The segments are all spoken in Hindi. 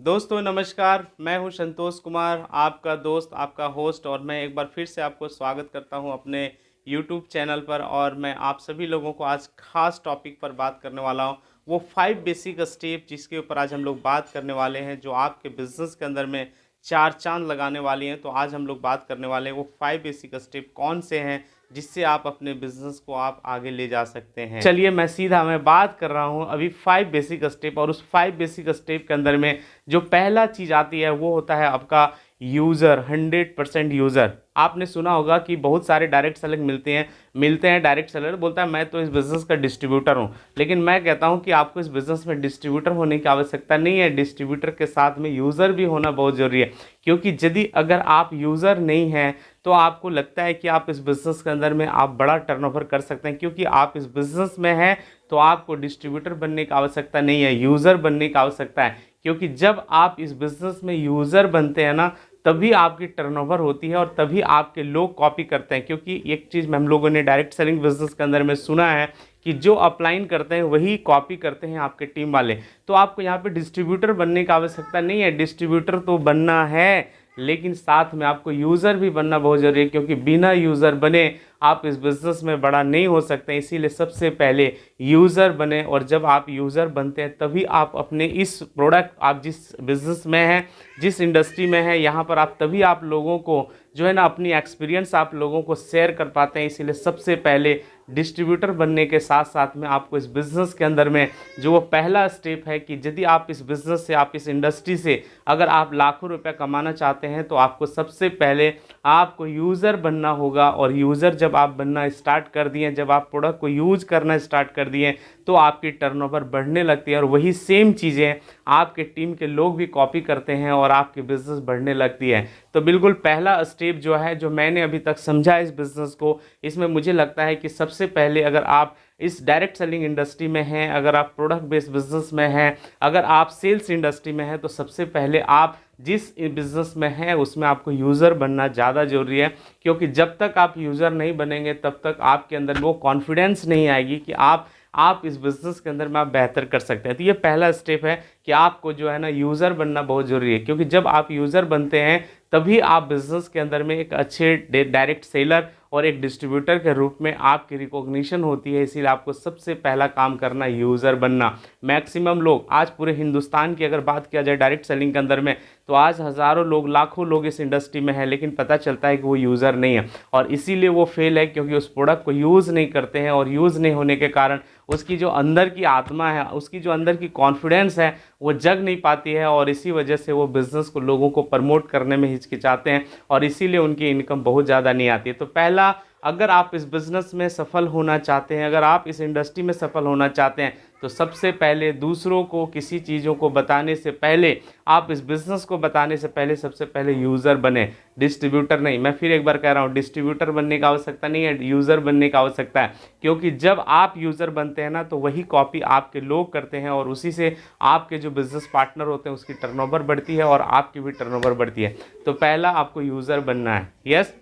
दोस्तों नमस्कार, मैं हूं संतोष कुमार, आपका दोस्त, आपका होस्ट। और मैं एक बार फिर से आपको स्वागत करता हूं अपने यूट्यूब चैनल पर। और मैं आप सभी लोगों को आज खास टॉपिक पर बात करने वाला हूं, वो 5 बेसिक स्टेप जिसके ऊपर आज हम लोग बात करने वाले हैं, जो आपके बिजनेस के अंदर में चार चांद लगाने वाली हैं। तो आज हम लोग बात करने वाले हैं वो 5 बेसिक स्टेप कौन से हैं जिससे आप अपने बिजनेस को आप आगे ले जा सकते हैं। चलिए मैं बात कर रहा हूं अभी 5 बेसिक स्टेप, और उस 5 बेसिक स्टेप के अंदर में जो पहला चीज आती है वो होता है आपका यूजर। 100% यूजर। आपने सुना होगा कि बहुत सारे डायरेक्ट सेलर मिलते हैं डायरेक्ट सेलर बोलता है मैं तो इस बिजनेस का डिस्ट्रीब्यूटर हूं। लेकिन मैं कहता हूं कि आपको इस बिजनेस में डिस्ट्रीब्यूटर होने की आवश्यकता नहीं है। डिस्ट्रीब्यूटर के साथ में यूजर भी होना बहुत जरूरी है, क्योंकि यदि अगर आप यूजर नहीं हैं तो आपको लगता है कि आप इस बिजनेस के अंदर में आप बड़ा टर्नओवर कर सकते हैं, क्योंकि आप इस बिजनेस में हैं तो आपको डिस्ट्रीब्यूटर बनने की आवश्यकता नहीं है, यूजर बनने की आवश्यकता है। क्योंकि जब आप इस बिजनेस में यूजर बनते हैं ना, तभी आपकी टर्नओवर होती है और तभी आपके लोग कॉपी करते हैं। क्योंकि एक चीज़ हम लोगों ने डायरेक्ट सेलिंग बिजनेस के अंदर में सुना है कि जो अपलाइन करते हैं वही कॉपी करते हैं आपके टीम वाले। तो आपको यहाँ पे डिस्ट्रीब्यूटर बनने की आवश्यकता नहीं है। डिस्ट्रीब्यूटर तो बनना है, लेकिन साथ में आपको यूज़र भी बनना बहुत ज़रूरी है, क्योंकि बिना यूज़र बने आप इस बिज़नेस में बड़ा नहीं हो सकते। इसीलिए सबसे पहले यूज़र बने, और जब आप यूज़र बनते हैं तभी आप अपने इस प्रोडक्ट, आप जिस बिज़नेस में हैं, जिस इंडस्ट्री में हैं, यहाँ पर आप तभी आप लोगों को जो है ना अपनी एक्सपीरियंस आप लोगों को शेयर कर पाते हैं। इसीलिए सबसे पहले डिस्ट्रीब्यूटर बनने के साथ साथ में आपको इस बिज़नेस के अंदर में जो वो पहला स्टेप है कि यदि आप इस बिज़नेस से, आप इस इंडस्ट्री से अगर आप लाखों रुपए कमाना चाहते हैं तो आपको सबसे पहले आपको यूज़र बनना होगा। और यूज़र जब आप बनना स्टार्ट कर दिए, जब आप प्रोडक्ट को यूज़ करना स्टार्ट कर दिए, तो आपकी टर्नओवर बढ़ने लगती है। और वही सेम चीज़ें आपके टीम के लोग भी कॉपी करते हैं और आपकी बिज़नेस बढ़ने लगती है। तो बिल्कुल पहला स्टेप जो है, जो मैंने अभी तक समझा इस बिज़नेस को, इसमें मुझे लगता है कि सबसे पहले अगर आप इस डायरेक्ट सेलिंग इंडस्ट्री में हैं, अगर आप प्रोडक्ट बेस्ड बिजनेस में हैं, अगर आप सेल्स इंडस्ट्री में हैं, तो सबसे पहले आप जिस बिज़नेस में हैं उसमें आपको यूज़र बनना ज़्यादा ज़रूरी है। क्योंकि जब तक आप यूज़र नहीं बनेंगे तब तक आपके अंदर वो कॉन्फिडेंस नहीं आएगी कि आप इस बिज़नेस के अंदर में आप बेहतर कर सकते हैं। तो ये पहला स्टेप है कि आपको जो है ना यूज़र बनना बहुत ज़रूरी है, क्योंकि जब आप यूज़र बनते हैं तभी आप बिज़नेस के अंदर में एक अच्छे डायरेक्ट सेलर और एक डिस्ट्रीब्यूटर के रूप में आपकी रिकॉग्निशन होती है। इसीलिए आपको सबसे पहला काम करना यूज़र बनना। मैक्सिमम लोग आज पूरे हिंदुस्तान की अगर बात किया जाए डायरेक्ट सेलिंग के अंदर में, तो आज हज़ारों लोग, लाखों लोग इस इंडस्ट्री में हैं, लेकिन पता चलता है कि वो यूज़र नहीं है। और इसीलिए वो फेल है, क्योंकि उस प्रोडक्ट को यूज़ नहीं करते हैं, और यूज़ नहीं होने के कारण उसकी जो अंदर की आत्मा है, उसकी जो अंदर की कॉन्फिडेंस है, वो जग नहीं पाती है। और इसी वजह से वो बिज़नेस को लोगों को प्रमोट करने में हिचकिचाते हैं, और इसीलिए उनकी इनकम बहुत ज़्यादा नहीं आती है। तो पहला, अगर आप इस बिज़नेस में सफल होना चाहते हैं, अगर आप इस इंडस्ट्री में सफल होना चाहते हैं, तो सबसे पहले दूसरों को किसी चीज़ों को बताने से पहले, आप इस बिज़नेस को बताने से पहले सबसे पहले यूज़र बने, डिस्ट्रीब्यूटर नहीं। मैं फिर एक बार कह रहा हूँ, डिस्ट्रीब्यूटर बनने की आवश्यकता नहीं है, यूज़र बनने की आवश्यकता है। क्योंकि जब आप यूज़र बनते हैं ना, तो वही कॉपी आपके लोग करते हैं, और उसी से आपके जो बिज़नेस पार्टनर होते हैं उसकी टर्नओवर बढ़ती है और आपकी भी टर्नओवर बढ़ती है। तो पहला आपको यूज़र बनना है। यस।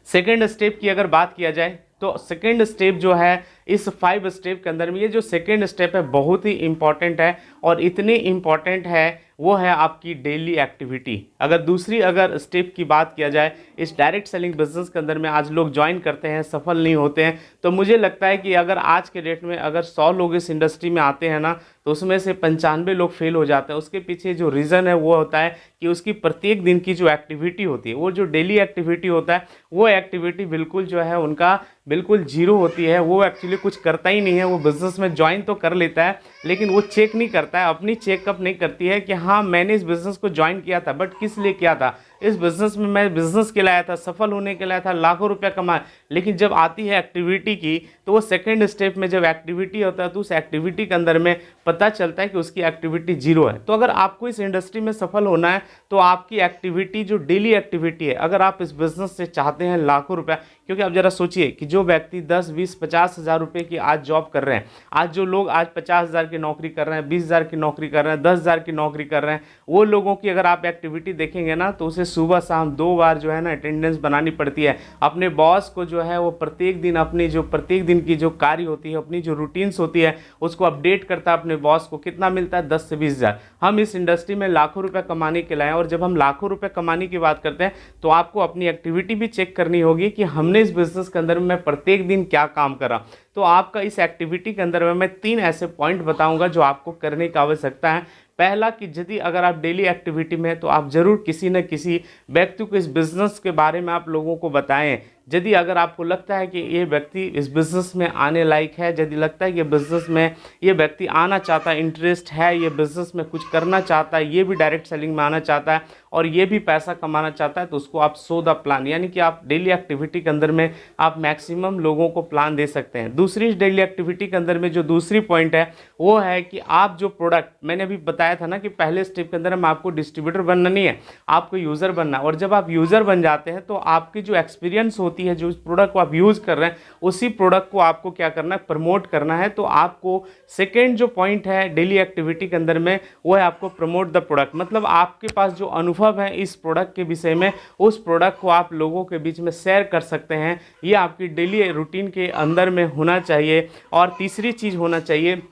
सेकेंड स्टेप की अगर बात किया जाए, तो सेकेंड स्टेप जो है इस 5 स्टेप के अंदर में, ये जो सेकेंड स्टेप है बहुत ही इंपॉर्टेंट है। और इतनी इंपॉर्टेंट है वो है आपकी डेली एक्टिविटी। अगर स्टेप की बात किया जाए, इस डायरेक्ट सेलिंग बिजनेस के अंदर में आज लोग ज्वाइन करते हैं, सफल नहीं होते हैं। तो मुझे लगता है कि अगर आज के डेट में अगर 100 लोग इस इंडस्ट्री में आते हैं ना, तो उसमें से 95 लोग फेल हो जाते हैं। उसके पीछे जो रीज़न है वो होता है कि उसकी प्रत्येक दिन की जो एक्टिविटी होती है, वो जो डेली एक्टिविटी होता है, वो एक्टिविटी बिल्कुल जो है उनका बिल्कुल जीरो होती है। वो एक्चुअली कुछ करता ही नहीं है। वो बिज़नेस में ज्वाइन तो कर लेता है, लेकिन वो चेक नहीं करता है, अपनी चेकअप नहीं करती है कि हाँ मैंने इस बिज़नेस को ज्वाइन किया था, बट किस लिए किया था। इस बिज़नेस में मैं बिज़नेस के लिए आया था, सफल होने के लिए आया था, लाखों रुपया कमाए। लेकिन जब आती है एक्टिविटी की, तो वो सेकंड स्टेप में जब एक्टिविटी होता है, तो उस एक्टिविटी के अंदर में पता चलता है कि उसकी एक्टिविटी जीरो है। तो अगर आपको इस इंडस्ट्री में सफल होना है, तो आपकी एक्टिविटी जो डेली एक्टिविटी है, अगर आप इस बिज़नेस से चाहते हैं लाखों रुपया, क्योंकि अब जरा सोचिए कि जो व्यक्ति 10, 20, 50 हज़ार रुपये की आज जॉब कर रहे हैं, आज जो लोग आज 50 हज़ार की नौकरी कर रहे हैं, 20 हज़ार की नौकरी कर रहे हैं, 10 हज़ार की नौकरी कर रहे हैं, वो लोगों की अगर आप एक्टिविटी देखेंगे ना तो उसे सुबह शाम 2 बार जो है ना अटेंडेंस बनानी पड़ती है। अपने बॉस को जो है वो प्रत्येक दिन अपनी जो प्रत्येक दिन की जो कार्य होती है, अपनी जो रूटीन्स होती है, उसको अपडेट करता है अपने बॉस को। कितना मिलता है? 10 से 20 हज़ार। हम इस इंडस्ट्री में लाखों रुपए कमाने के लाए हैं, और जब हम लाखों रुपए कमाने की बात करते हैं तो आपको अपनी एक्टिविटी भी चेक करनी होगी कि हमने इस बिजनेस के अंदर में प्रत्येक दिन क्या काम करा। तो आपका इस एक्टिविटी के अंदर में मैं 3 ऐसे पॉइंट बताऊंगा जो आपको करने की आवश्यकता है। पहला कि यदि अगर आप डेली एक्टिविटी में हैं तो आप जरूर किसी न किसी व्यक्ति को इस बिजनेस के बारे में आप लोगों को बताएं। यदि अगर आपको लगता है कि ये व्यक्ति इस बिज़नेस में आने लायक है, यदि लगता है कि बिज़नेस में ये व्यक्ति आना चाहता है, इंटरेस्ट है, ये बिज़नेस में कुछ करना चाहता है, ये भी डायरेक्ट सेलिंग में आना चाहता है और ये भी पैसा कमाना चाहता है, तो उसको आप सो द प्लान, यानी कि आप डेली एक्टिविटी के अंदर में आप मैक्सिमम लोगों को प्लान दे सकते हैं। दूसरी डेली एक्टिविटी के अंदर में जो दूसरी पॉइंट है वो है कि आप जो प्रोडक्ट, मैंने अभी बताया था ना कि पहले स्टेप के अंदर में आपको डिस्ट्रीब्यूटर बनना नहीं है, आपको यूज़र बनना है। और जब आप यूज़र बन जाते हैं तो आपकी जो एक्सपीरियंस होती है, जो प्रोडक्ट को आप यूज़ कर रहे हैं, उसी प्रोडक्ट को आपको क्या करना है? प्रमोट करना है। तो आपको सेकेंड जो पॉइंट है डेली एक्टिविटी के अंदर में वो है आपको प्रमोट द प्रोडक्ट। मतलब आपके पास जो अनुभव है इस प्रोडक्ट के विषय में, उस प्रोडक्ट को आप लोगों के बीच में शेयर कर सकते हैं। ये आपकी डेली रूटीन के अंदर में होना चाहिए। और तीसरी चीज़ होना चाहिए,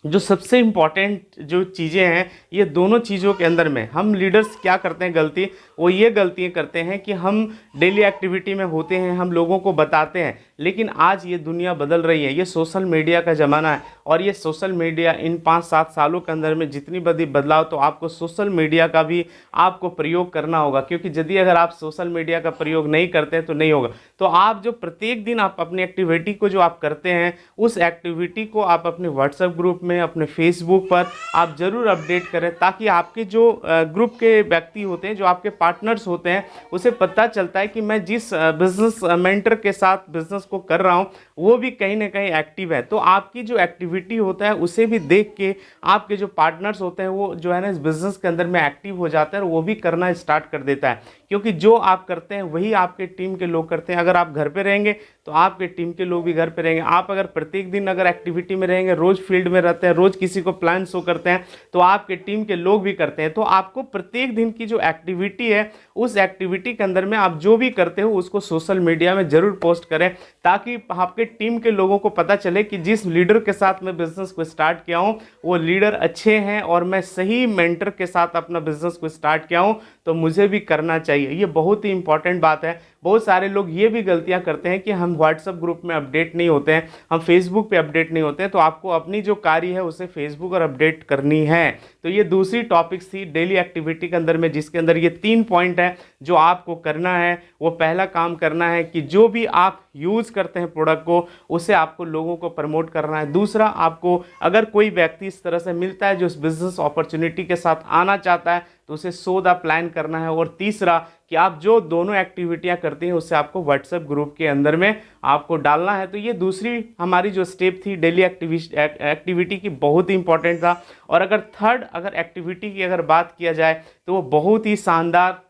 जो सबसे इम्पॉर्टेंट जो चीज़ें हैं, ये दोनों चीज़ों के अंदर में हम लीडर्स क्या करते हैं गलती, वो ये गलतियाँ करते हैं कि हम डेली एक्टिविटी में होते हैं, हम लोगों को बताते हैं, लेकिन आज ये दुनिया बदल रही है, ये सोशल मीडिया का ज़माना है। और ये सोशल मीडिया इन 5-7 सालों के अंदर में जितनी बड़ी बदलाव, तो आपको सोशल मीडिया का भी आपको प्रयोग करना होगा। क्योंकि यदि अगर आप सोशल मीडिया का प्रयोग नहीं करते हैं तो नहीं होगा। तो आप जो प्रत्येक दिन आप अपनी एक्टिविटी को जो आप करते हैं, उस एक्टिविटी को आप अपने व्हाट्सएप ग्रुप में, अपने फेसबुक पर आप ज़रूर अपडेट करें, ताकि आपके जो ग्रुप के व्यक्ति होते हैं, जो आपके पार्टनर्स होते हैं, उसे पता चलता है कि मैं जिस बिजनेस मेंटर के साथ बिजनेस को कर रहा हूँ वो भी कहीं ना कहीं एक्टिव है। तो आपकी जो एक्टिविटी होता है उसे भी देख के आपके जो पार्टनर्स होते हैं वो जो है ना इस बिजनेस के अंदर में एक्टिव हो जाता है और वो भी करना स्टार्ट कर देता है। क्योंकि जो आप करते हैं वही आपके टीम के लोग करते हैं। अगर आप घर पे रहेंगे तो आपके टीम के लोग भी घर पे रहेंगे। आप अगर प्रत्येक दिन अगर एक्टिविटी में रहेंगे, रोज फील्ड में रहते हैं, रोज किसी को प्लान शो करते हैं, तो आपके टीम के लोग भी करते हैं। तो आपको प्रत्येक दिन की जो एक्टिविटी है, उस एक्टिविटी के अंदर में आप जो भी करते हो उसको सोशल मीडिया में जरूर पोस्ट करें, ताकि आपके टीम के लोगों को पता चले कि जिस लीडर के साथ मैं बिजनेस को स्टार्ट किया हूँ वो लीडर अच्छे हैं और मैं सही मेंटर के साथ अपना बिजनेस को स्टार्ट किया हूँ, तो मुझे भी करना चाहिए। ये बहुत ही इंपॉर्टेंट बात है। बहुत सारे लोग ये भी गलतियां करते हैं कि हम व्हाट्सएप ग्रुप में अपडेट नहीं होते हैं, हम फेसबुक पे अपडेट नहीं होते हैं। तो आपको अपनी जो कार्य है उसे फेसबुक और अपडेट करनी है। तो ये दूसरी टॉपिक्स थी डेली एक्टिविटी के अंदर में, जिसके अंदर ये 3 पॉइंट है जो आपको करना है। वो पहला काम करना है कि जो भी आप यूज़ करते हैं प्रोडक्ट को, उसे आपको लोगों को प्रमोट करना है। दूसरा, आपको अगर कोई व्यक्ति इस तरह से मिलता है जो इस बिजनेस अपॉर्चुनिटी के साथ आना चाहता है, तो उसे सो द प्लान करना है। और तीसरा कि आप जो दोनों एक्टिविटियां करते हैं उससे आपको व्हाट्सएप ग्रुप के अंदर में आपको डालना है। तो ये दूसरी हमारी जो स्टेप थी डेली एक्टिविटी की, बहुत ही इंपॉर्टेंट था। और अगर थर्ड अगर एक्टिविटी की अगर बात किया जाए तो वो बहुत ही शानदार,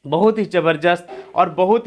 बहुत ही ज़बरदस्त और बहुत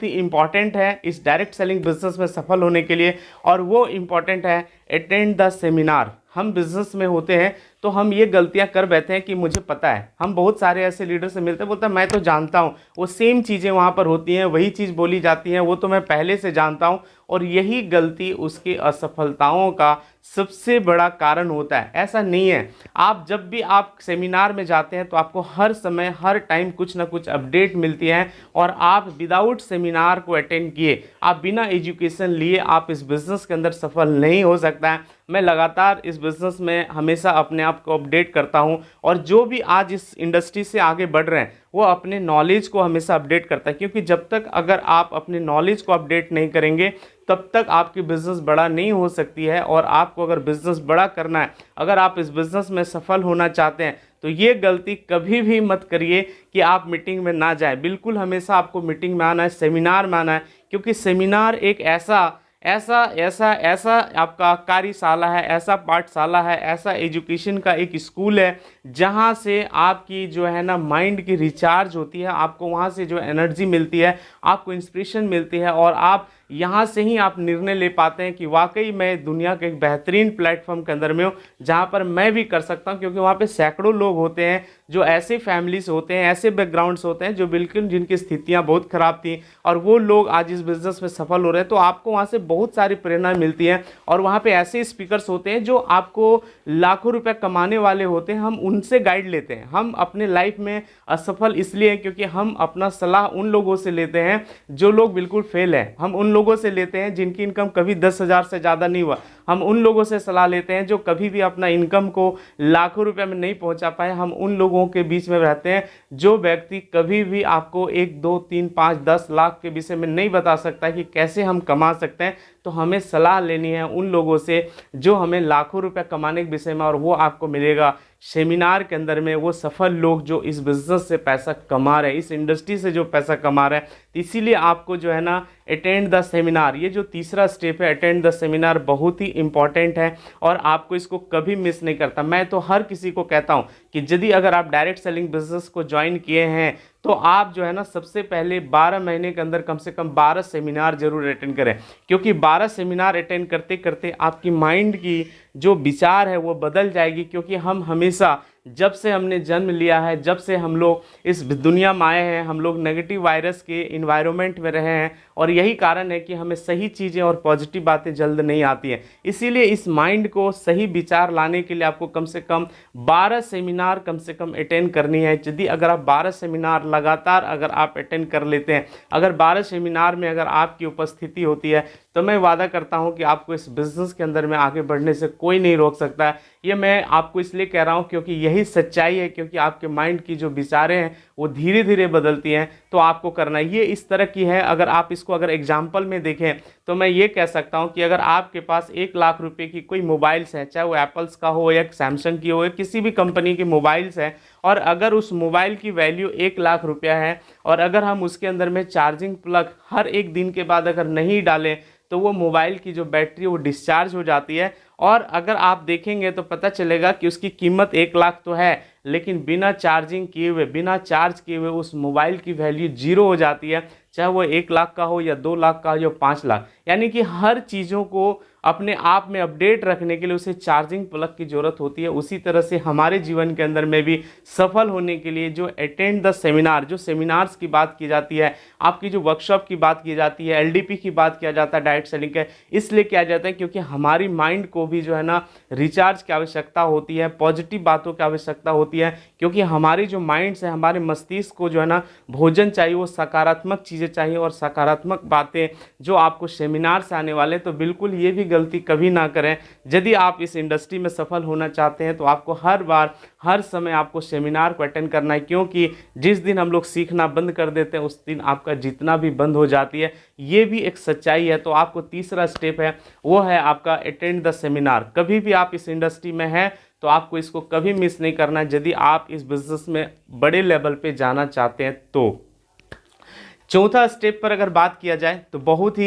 ही इम्पॉर्टेंट है इस डायरेक्ट सेलिंग बिजनेस में सफल होने के लिए। और वो इम्पॉर्टेंट है अटेंड द सेमिनार। हम बिजनेस में होते हैं तो हम ये गलतियां कर बैठे हैं कि मुझे पता है। हम बहुत सारे ऐसे लीडर से मिलते हैं, बोलते हैं मैं तो जानता हूँ, वो सेम चीज़ें वहाँ पर होती हैं, वही चीज़ बोली जाती हैं, वो तो मैं पहले से जानता हूँ। और यही गलती उसकी असफलताओं का सबसे बड़ा कारण होता है। ऐसा नहीं है। आप जब भी आप सेमिनार में जाते हैं तो आपको हर समय हर टाइम कुछ ना कुछ अपडेट मिलती है, और आप विदाउट सेमिनार को अटेंड किए, आप बिना एजुकेशन लिए आप इस बिज़नेस के अंदर सफल नहीं हो सकता है। मैं लगातार इस बिज़नेस में हमेशा अपने आप को अपडेट करता हूं, और जो भी आज इस इंडस्ट्री से आगे बढ़ रहे हैं वो अपने नॉलेज को हमेशा अपडेट करता है। क्योंकि जब तक अगर आप अपने नॉलेज को अपडेट नहीं करेंगे तब तक आपकी बिज़नेस बड़ा नहीं हो सकती है। और आपको अगर बिज़नेस बड़ा करना है, अगर आप इस बिज़नेस में सफल होना चाहते हैं, तो ये गलती कभी भी मत करिए कि आप मीटिंग में ना जाएं। बिल्कुल हमेशा आपको मीटिंग में आना है, सेमिनार में आना है। क्योंकि सेमिनार एक ऐसा ऐसा ऐसा आपका कार्यशाला है, ऐसा पाठशाला है, ऐसा एजुकेशन का एक स्कूल है जहाँ से आपकी जो है ना माइंड की रिचार्ज होती है, आपको वहाँ से जो एनर्जी मिलती है, आपको इंस्पिरेशन मिलती है और आप यहाँ से ही आप निर्णय ले पाते हैं कि वाकई मैं दुनिया के एक बेहतरीन प्लेटफॉर्म के अंदर में हूँ जहाँ पर मैं भी कर सकता हूँ। क्योंकि वहाँ पे सैकड़ों लोग होते हैं जो ऐसे फैमिलीज होते हैं, ऐसे बैकग्राउंड्स होते हैं जो बिल्कुल जिनकी स्थितियाँ बहुत ख़राब थी और वो लोग आज इस बिज़नेस में सफल हो रहे हैं। तो आपको वहाँ से बहुत सारी प्रेरणा मिलती है और वहाँ पे ऐसे स्पीकर्स होते हैं जो आपको लाखों रुपए कमाने वाले होते हैं, हम उनसे गाइड लेते हैं। हम अपने लाइफ में असफल इसलिए हैं क्योंकि हम अपना सलाह उन लोगों से लेते हैं जो लोग बिल्कुल फेल हैं, हम उन लोगों से लेते हैं जिनकी इनकम कभी 10,000 से ज़्यादा नहीं हुआ, हम उन लोगों से सलाह लेते हैं जो कभी भी अपना इनकम को लाखों रुपए में नहीं पहुंचा पाए, हम उन लोगों के बीच में रहते हैं जो व्यक्ति कभी भी आपको 1 2 3 5 10 लाख के विषय में नहीं बता सकता है कि कैसे हम कमा सकते हैं। तो हमें सलाह लेनी है उन लोगों से जो हमें लाखों रुपए कमाने के विषय में, और वो आपको मिलेगा सेमिनार के अंदर में। वो सफल लोग जो इस बिज़नेस से पैसा कमा रहे हैं, इस इंडस्ट्री से जो पैसा कमा रहे हैं, तो इसीलिए आपको जो है ना अटेंड द सेमिनार, ये जो तीसरा स्टेप है अटेंड द सेमिनार, बहुत ही इंपॉर्टेंट है और आपको इसको कभी मिस नहीं करता। मैं तो हर किसी को कहता हूँ कि यदि अगर आप डायरेक्ट सेलिंग बिजनेस को ज्वाइन किए हैं तो आप जो है ना सबसे पहले 12 महीने के अंदर कम से कम 12 सेमिनार जरूर अटेंड करें। क्योंकि 12 सेमिनार अटेंड करते करते आपकी माइंड की जो विचार है वो बदल जाएगी। क्योंकि हम हमेशा जब से हमने जन्म लिया है, जब से हम लोग इस दुनिया में आए हैं, हम लोग नेगेटिव वायरस के इन्वायरमेंट में रहे हैं और यही कारण है कि हमें सही चीज़ें और पॉजिटिव बातें जल्द नहीं आती हैं। इसीलिए इस माइंड को सही विचार लाने के लिए आपको कम से कम 12 सेमिनार कम से कम अटेंड करनी है। यदि अगर आप 12 सेमिनार लगातार अगर आप अटेंड कर लेते हैं, अगर 12 सेमिनार में अगर आपकी उपस्थिति होती है, तो मैं वादा करता हूं कि आपको इस बिज़नेस के अंदर में आगे बढ़ने से कोई नहीं रोक सकता है। ये मैं आपको इसलिए कह रहा हूं क्योंकि यही सच्चाई है। क्योंकि आपके माइंड की जो विचारें हैं वो धीरे धीरे बदलती हैं, तो आपको करना ये इस तरह की है। अगर आप इसको अगर एग्जाम्पल में देखें तो मैं ये कह सकता हूं कि अगर आपके पास 1 लाख रुपए की कोई मोबाइल्स है, चाहे वो एप्पल्स का हो या सैमसंग की हो या किसी भी कंपनी की मोबाइल्स है, और अगर उस मोबाइल की वैल्यू 1 लाख रुपया है और अगर हम उसके अंदर में चार्जिंग प्लग हर एक दिन के बाद अगर नहीं डालें तो वो मोबाइल की जो बैटरी वो डिस्चार्ज हो जाती है। और अगर आप देखेंगे तो पता चलेगा कि उसकी कीमत 1 लाख तो है, लेकिन बिना चार्जिंग किए हुए, बिना चार्ज किए हुए उस मोबाइल की वैल्यू 0 हो जाती है। चाहे वो 1 लाख का हो या 2 लाख का हो या 5 लाख। यानी कि हर चीज़ों को अपने आप में अपडेट रखने के लिए उसे चार्जिंग प्लग की ज़रूरत होती है। उसी तरह से हमारे जीवन के अंदर में भी सफल होने के लिए जो अटेंड द सेमिनार, जो सेमिनार्स की बात की जाती है, आपकी जो वर्कशॉप की बात की जाती है, LDP की बात किया जाता है, डायरेक्ट सेलिंग का, इसलिए किया जाता है क्योंकि हमारी माइंड को भी जो है ना रिचार्ज की आवश्यकता होती है, पॉजिटिव बातों की आवश्यकता होती है। क्योंकि हमारी जो माइंड्स है, हमारे मस्तिष्क को जो है ना भोजन चाहिए, वो सकारात्मक चीज़ें चाहिए और सकारात्मक बातें जो आपको सेमिनार से आने वाले। तो बिल्कुल ये भी गलती कभी ना करें। यदि आप इस इंडस्ट्री में सफल होना चाहते हैं तो आपको हर बार हर समय आपको सेमिनार को अटेंड करना है। क्योंकि जिस दिन हम लोग सीखना बंद कर देते हैं उस दिन आपका जितना भी बंद हो जाती है। ये भी एक सच्चाई है। तो आपको तीसरा स्टेप है वो है आपका अटेंड द सेमिनार। कभी भी आप इस इंडस्ट्री में हैं तो आपको इसको कभी मिस नहीं करना है यदि आप इस बिजनेस में बड़े लेवल पे जाना चाहते हैं। तो चौथा स्टेप पर अगर बात किया जाए तो बहुत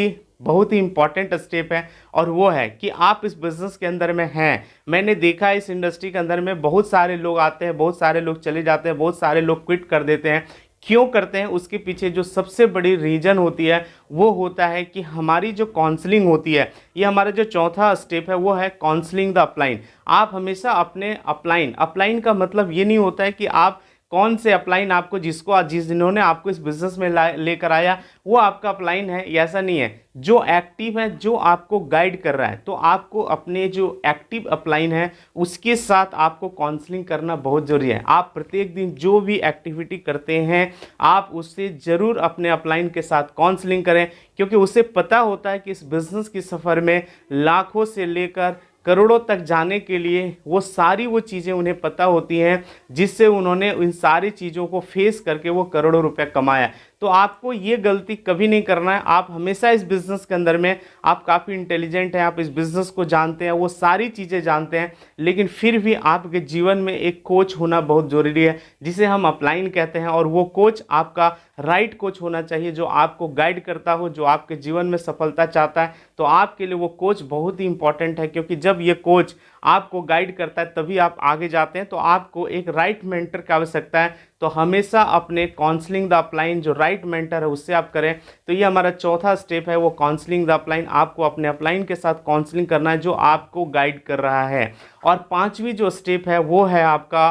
ही इंपॉर्टेंट स्टेप है और वो है कि आप इस बिज़नेस के अंदर में हैं। मैंने देखा है इस इंडस्ट्री के अंदर में बहुत सारे लोग आते हैं, बहुत सारे लोग चले जाते हैं, बहुत सारे लोग क्विट कर देते हैं। क्यों करते हैं? उसके पीछे जो सबसे बड़ी रीज़न होती है वो होता है कि हमारी जो काउंसलिंग होती है, ये हमारा जो चौथा स्टेप है वो है काउंसलिंग द अपलाइन। आप हमेशा अपने अपलाइन का मतलब ये नहीं होता है कि आप कौन से अपलाइन आपको जिन्होंने आपको इस बिज़नेस में लेकर आया वो आपका अपलाइन है, ऐसा नहीं है। जो एक्टिव है, जो आपको गाइड कर रहा है, तो आपको अपने जो एक्टिव अपलाइन है उसके साथ आपको काउंसलिंग करना बहुत ज़रूरी है। आप प्रत्येक दिन जो भी एक्टिविटी करते हैं आप उससे ज़रूर अपने अपलाइन के साथ काउंसलिंग करें। क्योंकि उसे पता होता है कि इस बिज़नेस के सफ़र में लाखों से लेकर करोड़ों तक जाने के लिए वो चीज़ें उन्हें पता होती हैं जिससे उन्होंने इन सारी चीज़ों को फेस करके वो करोड़ों रुपए कमाया। तो आपको ये गलती कभी नहीं करना है। आप हमेशा इस बिज़नेस के अंदर में आप काफ़ी इंटेलिजेंट हैं, आप इस बिज़नेस को जानते हैं, वो सारी चीज़ें जानते हैं, लेकिन फिर भी आपके जीवन में एक कोच होना बहुत ज़रूरी है, जिसे हम अपलाइन कहते हैं। और वो कोच आपका राइट कोच होना चाहिए, जो आपको गाइड करता हो, जो आपके जीवन में सफलता चाहता है। तो आपके लिए वो कोच बहुत ही इंपॉर्टेंट है, क्योंकि जब ये कोच आपको गाइड करता है तभी आप आगे जाते हैं। तो आपको एक राइट मेंटर की आवश्यकता है। तो हमेशा अपने काउंसलिंग द अपलाइन जो राइट मेंटर है उससे आप करें। तो ये हमारा चौथा स्टेप है, वो काउंसलिंग द अपलाइन। आपको अपने अपलाइन के साथ काउंसलिंग करना है जो आपको गाइड कर रहा है। और पांचवी जो स्टेप है वो है आपका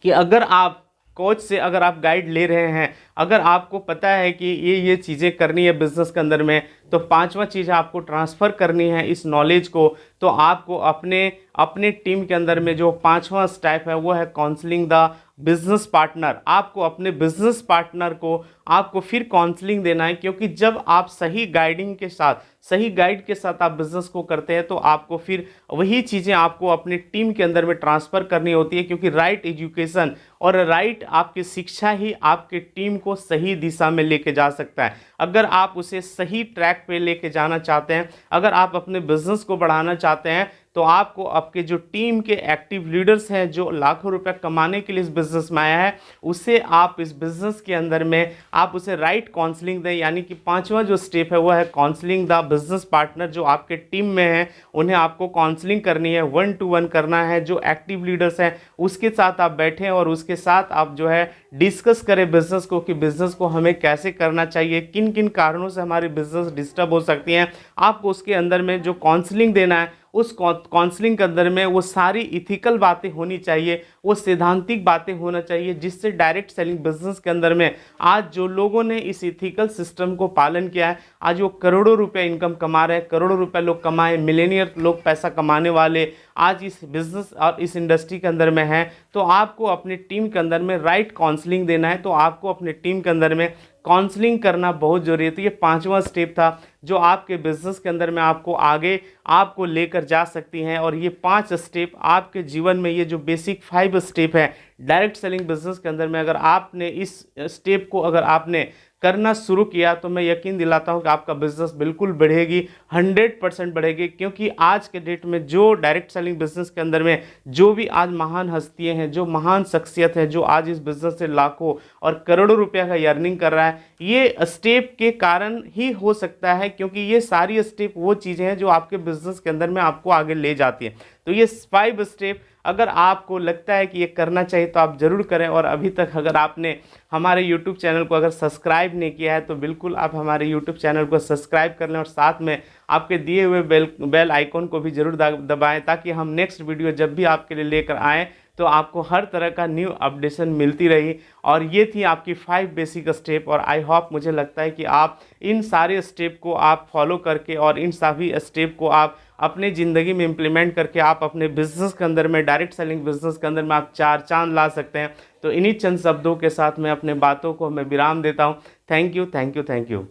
कि अगर आप कोच से अगर आप गाइड ले रहे हैं, अगर आपको पता है कि ये चीज़ें करनी है बिजनेस के अंदर में, तो पांचवा चीज़ आपको ट्रांसफ़र करनी है इस नॉलेज को। तो आपको अपने अपने टीम के अंदर में जो पांचवा स्टेप है वो है काउंसलिंग द बिजनेस पार्टनर। आपको अपने बिजनेस पार्टनर को आपको फिर काउंसलिंग देना है, क्योंकि जब आप सही गाइडिंग के साथ, सही गाइड के साथ आप बिजनेस को करते हैं तो आपको फिर वही चीज़ें आपको अपनी टीम के अंदर में ट्रांसफ़र करनी होती है, क्योंकि राइट एजुकेशन और राइट आपकी शिक्षा ही आपके टीम को सही दिशा में लेके जा सकता है। अगर आप उसे सही ट्रैक पे लेके जाना चाहते हैं, अगर आप अपने बिजनेस को बढ़ाना चाहते हैं, तो आपको आपके जो टीम के एक्टिव लीडर्स हैं जो लाखों रुपए कमाने के लिए इस बिज़नेस में आया है, उसे आप इस बिज़नेस के अंदर में आप उसे राइट काउंसलिंग दें। यानी कि पांचवा जो स्टेप है वो है काउंसलिंग द बिजनेस पार्टनर। जो आपके टीम में है उन्हें आपको काउंसलिंग करनी है, 1-to-1 करना है। जो एक्टिव लीडर्स हैं उसके साथ आप बैठें और उसके साथ आप जो है डिस्कस करें बिज़नेस को, कि बिज़नेस को हमें कैसे करना चाहिए, किन किन कारणों से हमारी बिज़नेस डिस्टर्ब हो सकती हैं। आपको उसके अंदर में जो काउंसलिंग देना है, उस काउंसलिंग के अंदर में वो सारी इथिकल बातें होनी चाहिए, वो सैद्धांतिक बातें होना चाहिए, जिससे डायरेक्ट सेलिंग बिजनेस के अंदर में आज जो लोगों ने इस इथिकल सिस्टम को पालन किया है, आज वो करोड़ों रुपए इनकम कमा रहे हैं, करोड़ों रुपए लोग कमाए, मिलेनियर लोग पैसा कमाने वाले आज इस बिजनेस और इस इंडस्ट्री के अंदर में हैं। तो आपको अपनी टीम के अंदर में राइट काउंसलिंग देना है। तो आपको अपने टीम के अंदर में काउंसलिंग करना बहुत ज़रूरी है। तो ये पांचवा स्टेप था जो आपके बिजनेस के अंदर में आपको आगे आपको लेकर जा सकती हैं। और ये 5 स्टेप आपके जीवन में, ये जो बेसिक 5 स्टेप है डायरेक्ट सेलिंग बिजनेस के अंदर में, अगर आपने इस स्टेप को अगर आपने करना शुरू किया तो मैं यकीन दिलाता हूं कि आपका बिजनेस बिल्कुल बढ़ेगी, 100% बढ़ेगी। क्योंकि आज के डेट में जो डायरेक्ट सेलिंग बिजनेस के अंदर में जो भी आज महान हस्तियां हैं, जो महान शख्सियत है, जो आज इस बिजनेस से लाखों और करोड़ों रुपया का अर्निंग कर रहा है, ये स्टेप के कारण ही हो सकता है। क्योंकि ये सारी स्टेप वो चीज़ें हैं जो आपके बिजनेस के अंदर में आपको आगे ले जाती हैं। तो ये 5 स्टेप अगर आपको लगता है कि ये करना चाहिए तो आप ज़रूर करें। और अभी तक अगर आपने हमारे YouTube चैनल को अगर सब्सक्राइब नहीं किया है तो बिल्कुल आप हमारे YouTube चैनल को सब्सक्राइब कर लें, और साथ में आपके दिए हुए बेल आइकॉन को भी ज़रूर दबाएं, ताकि हम नेक्स्ट वीडियो जब भी आपके लिए लेकर आएँ तो आपको हर तरह का न्यू अपडेशन मिलती रही। और ये थी आपकी 5 बेसिक स्टेप। और आई होप, मुझे लगता है कि आप इन सारे स्टेप को आप फॉलो करके और इन सभी स्टेप को आप अपनी ज़िंदगी में इम्प्लीमेंट करके आप अपने बिजनेस के अंदर में, डायरेक्ट सेलिंग बिजनेस के अंदर में आप 4 चांद ला सकते हैं। तो इन्हीं चंद शब्दों के साथ मैं अपने बातों को मैं विराम देता हूँ। Thank you, thank you, thank you.